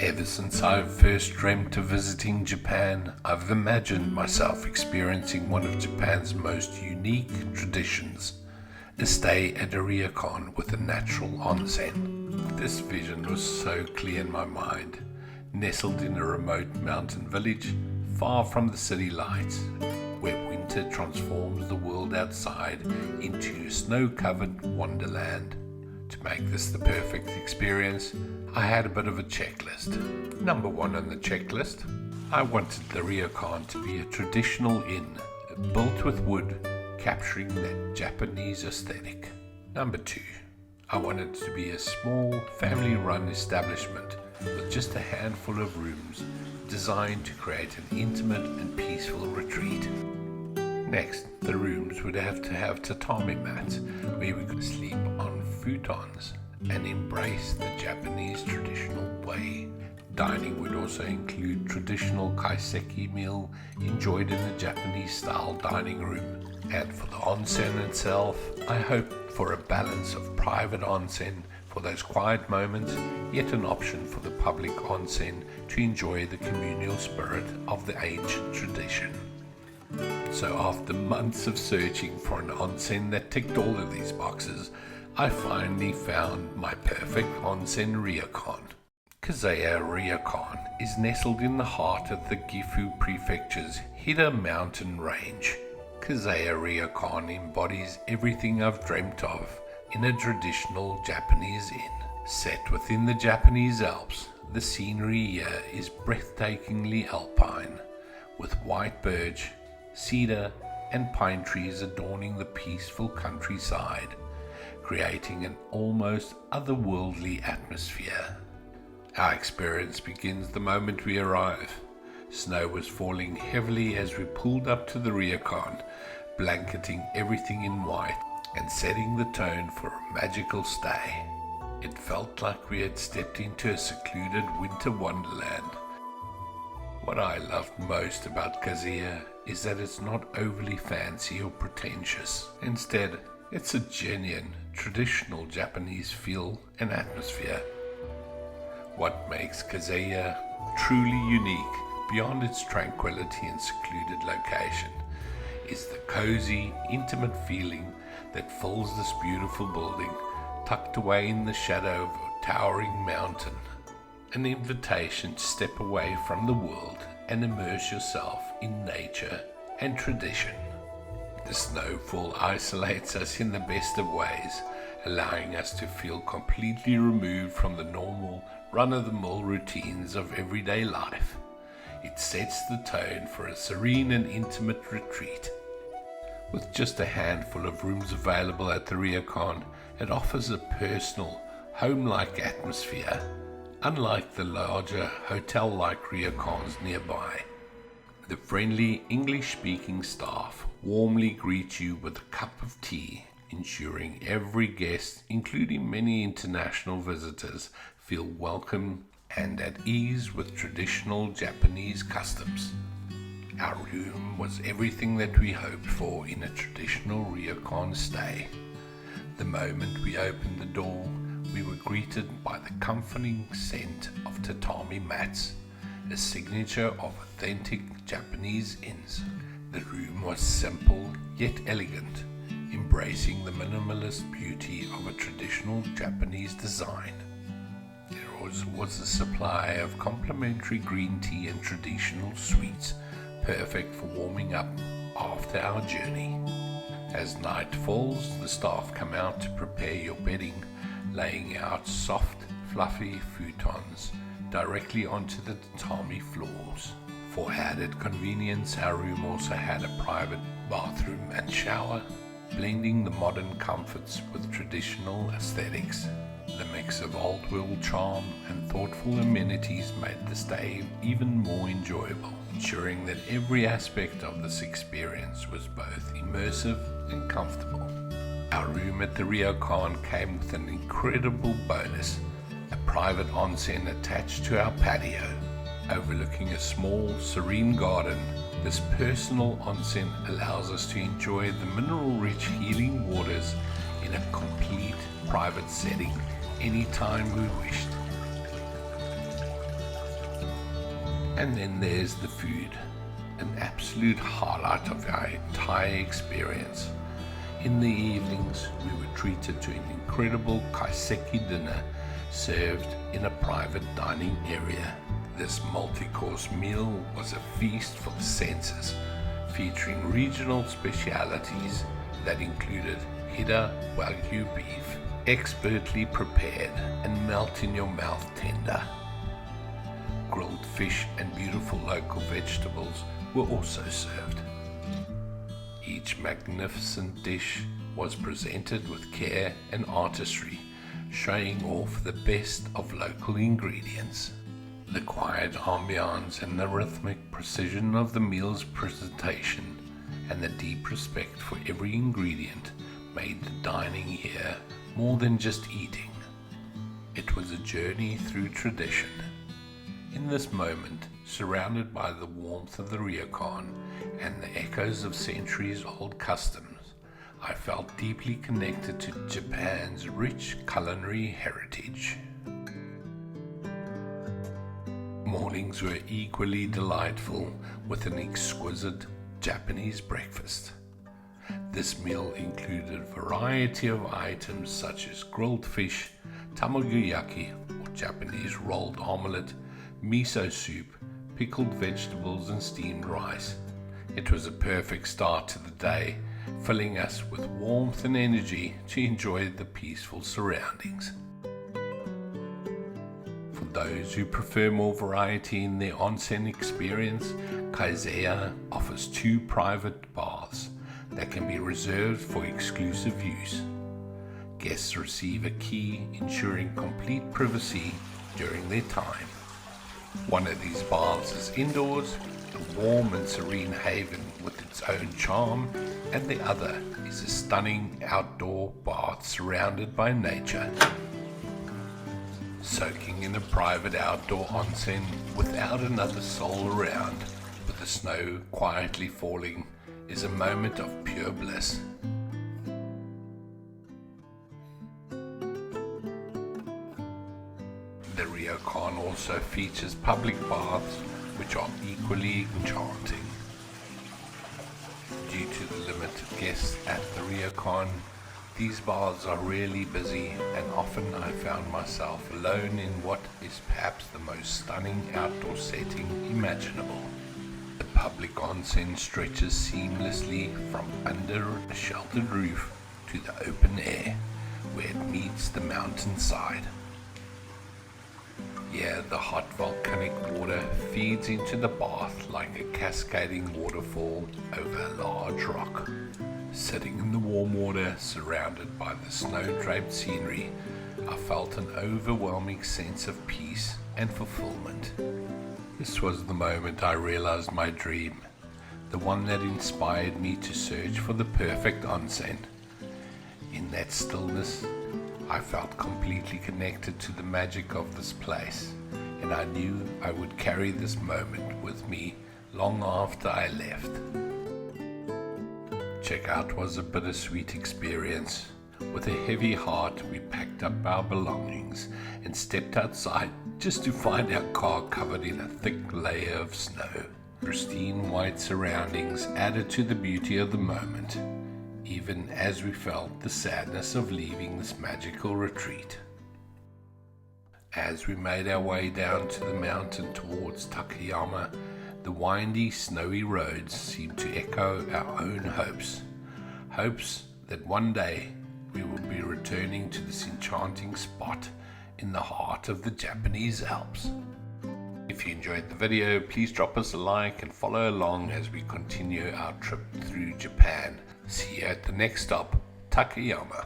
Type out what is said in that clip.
Ever since I first dreamt of visiting Japan, I've imagined myself experiencing one of Japan's most unique traditions, a stay at a Ryokan with a natural onsen. This vision was so clear in my mind, nestled in a remote mountain village, far from the city lights, where winter transforms the world outside into a snow-covered wonderland. To make this the perfect experience, I had a bit of a checklist. Number 1 on the checklist, I wanted the Ryokan to be a traditional inn, built with wood, capturing that Japanese aesthetic. Number 2, I wanted it to be a small, family-run establishment with just a handful of rooms, designed to create an intimate and peaceful retreat. Next, the rooms would have to have tatami mats where we could sleep on futons and embrace the Japanese traditional way. Dining would also include traditional Kaiseki meal enjoyed in a Japanese-style dining room. And for the onsen itself, I hoped for a balance of private onsen for those quiet moments, yet an option for the public onsen to enjoy the communal spirit of the ancient tradition. So after months of searching for an onsen that ticked all of these boxes, I finally found my perfect onsen Ryokan. Kazeya Ryokan is nestled in the heart of the Gifu Prefecture's Hilda mountain range. Kazeya Ryokan embodies everything I've dreamt of in a traditional Japanese inn. Set within the Japanese Alps, the scenery here is breathtakingly alpine, with white birch, cedar and pine trees adorning the peaceful countryside, creating an almost otherworldly atmosphere. Our experience begins the moment we arrive. Snow was falling heavily as we pulled up to the Ryokan, blanketing everything in white and setting the tone for a magical stay. It felt like we had stepped into a secluded winter wonderland. What I loved most about Kazeya is that it's not overly fancy or pretentious. Instead, it's a genuine, traditional Japanese feel and atmosphere. What makes Kazeya truly unique, beyond its tranquility and secluded location, is the cozy, intimate feeling that fills this beautiful building, tucked away in the shadow of a towering mountain. An invitation to step away from the world and immerse yourself in nature and tradition. The snowfall isolates us in the best of ways, allowing us to feel completely removed from the normal, run-of-the-mill routines of everyday life. It sets the tone for a serene and intimate retreat. With just a handful of rooms available at the Ryokan, it offers a personal, home-like atmosphere, unlike the larger hotel-like Ryokans nearby. The friendly English-speaking staff warmly greet you with a cup of tea, ensuring every guest, including many international visitors, feel welcome and at ease with traditional Japanese customs. Our room was everything that we hoped for in a traditional Ryokan stay. The moment we opened the door, we were greeted by the comforting scent of tatami mats, a signature of authentic Japanese inns. The room was simple yet elegant, embracing the minimalist beauty of a traditional Japanese design. There was a supply of complimentary green tea and traditional sweets, perfect for warming up after our journey. As night falls, the staff come out to prepare your bedding, laying out soft, fluffy futons directly onto the tatami floors. For added convenience, our room also had a private bathroom and shower, blending the modern comforts with traditional aesthetics. The mix of old-world charm and thoughtful amenities made the stay even more enjoyable, ensuring that every aspect of this experience was both immersive and comfortable. Our room at the Ryokan came with an incredible bonus, a private onsen attached to our patio. Overlooking a small, serene garden, this personal onsen allows us to enjoy the mineral-rich healing waters in a complete private setting anytime we wished. And then there's the food, an absolute highlight of our entire experience. In the evenings, we were treated to an incredible Kaiseki dinner served in a private dining area. This multi-course meal was a feast for the senses, featuring regional specialities that included Hilda Wagyu beef, expertly prepared and melt-in-your-mouth tender. Grilled fish and beautiful local vegetables were also served. Each magnificent dish was presented with care and artistry, showing off the best of local ingredients. The quiet ambiance and the rhythmic precision of the meal's presentation and the deep respect for every ingredient made the dining here more than just eating. It was a journey through tradition. In this moment, surrounded by the warmth of the Ryokan and the echoes of centuries-old customs, I felt deeply connected to Japan's rich culinary heritage. Mornings were equally delightful with an exquisite Japanese breakfast. This meal included a variety of items such as grilled fish, tamagoyaki or Japanese rolled omelette, miso soup, pickled vegetables and steamed rice. It was a perfect start to the day, filling us with warmth and energy to enjoy the peaceful surroundings. For those who prefer more variety in their onsen experience, Kazeya offers 2 private baths that can be reserved for exclusive use. Guests receive a key ensuring complete privacy during their time. One of these baths is indoors, a warm and serene haven with its own charm, and the other is a stunning outdoor bath surrounded by nature. Soaking in a private outdoor onsen without another soul around, with the snow quietly falling, is a moment of pure bliss. The Ryokan also features public baths which are equally enchanting. Due to the limited guests at the Ryokan, these baths are really busy, and often I found myself alone in what is perhaps the most stunning outdoor setting imaginable. The public onsen stretches seamlessly from under a sheltered roof to the open air, where it meets the mountainside. Here, the hot volcanic water feeds into the bath like a cascading waterfall over a large rock. Sitting in the warm water, surrounded by the snow-draped scenery, I felt an overwhelming sense of peace and fulfillment. This was the moment I realized my dream, the one that inspired me to search for the perfect onsen. In that stillness, I felt completely connected to the magic of this place, and I knew I would carry this moment with me long after I left. Checkout was a bittersweet experience. With a heavy heart, we packed up our belongings and stepped outside just to find our car covered in a thick layer of snow. Pristine white surroundings added to the beauty of the moment, even as we felt the sadness of leaving this magical retreat. As we made our way down to the mountain towards Takayama, the windy, snowy roads seemed to echo our own hopes. Hopes that one day we will be returning to this enchanting spot in the heart of the Japanese Alps. If you enjoyed the video, please drop us a like and follow along as we continue our trip through Japan. See you at the next stop, Takayama.